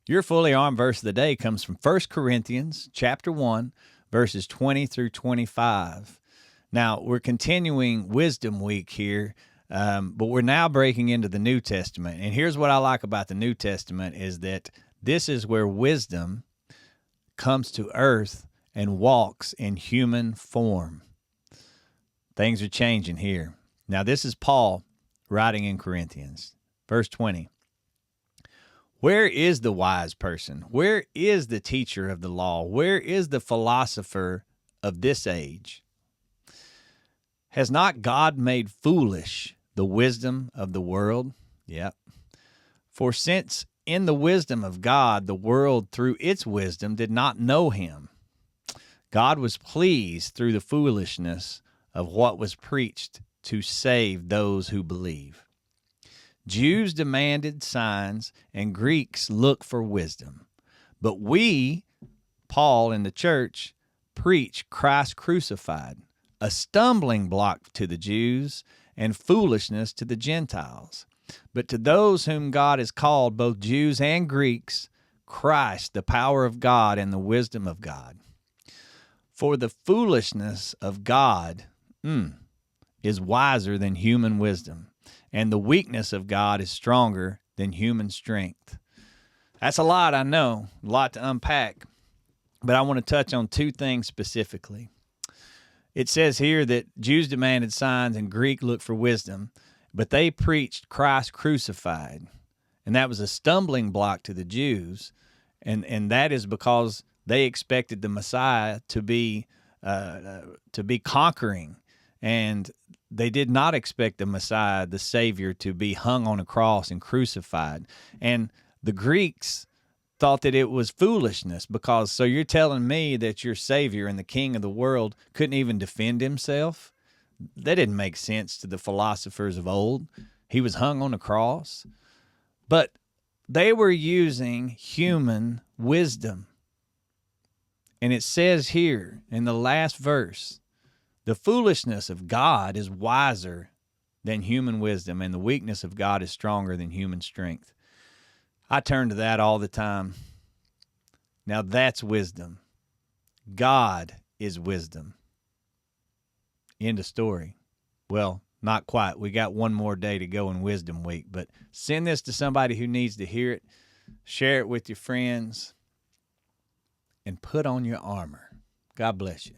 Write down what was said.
Your fully armed verse of the day comes from 1 Corinthians chapter 1, verses 20 through 25. Now, we're continuing Wisdom Week here, but we're now breaking into the New Testament. And here's what I like about the New Testament is that this is where wisdom comes to earth and walks in human form. Things are changing here. Now, this is Paul writing in Corinthians. Verse 20. Where is the wise person? Where is the teacher of the law? Where is the philosopher of this age? Has not God made foolish the wisdom of the world? Yep. For since in the wisdom of God, the world through its wisdom did not know him, God was pleased through the foolishness of what was preached to save those who believe. Jews demanded signs, and Greeks looked for wisdom. But we, Paul and the church, preach Christ crucified, a stumbling block to the Jews and foolishness to the Gentiles. But to those whom God has called, both Jews and Greeks, Christ, the power of God and the wisdom of God. For the foolishness of God is wiser than human wisdom, and the weakness of God is stronger than human strength. That's a lot, I know, a lot to unpack, but I want to touch on two things specifically. It says here that Jews demanded signs and Greek looked for wisdom, but they preached Christ crucified, and that was a stumbling block to the Jews, and that is because they expected the Messiah to be conquering, and they did not expect the Messiah, the Savior, to be hung on a cross and crucified. And the Greeks thought that it was foolishness because, so you're telling me that your Savior and the King of the world couldn't even defend himself? That didn't make sense to the philosophers of old. He was hung on a cross. But they were using human wisdom. And it says here in the last verse, the foolishness of God is wiser than human wisdom, and the weakness of God is stronger than human strength. I turn to that all the time. Now that's wisdom. God is wisdom. End of story. Well, not quite. We got one more day to go in Wisdom Week, but send this to somebody who needs to hear it. Share it with your friends and put on your armor. God bless you.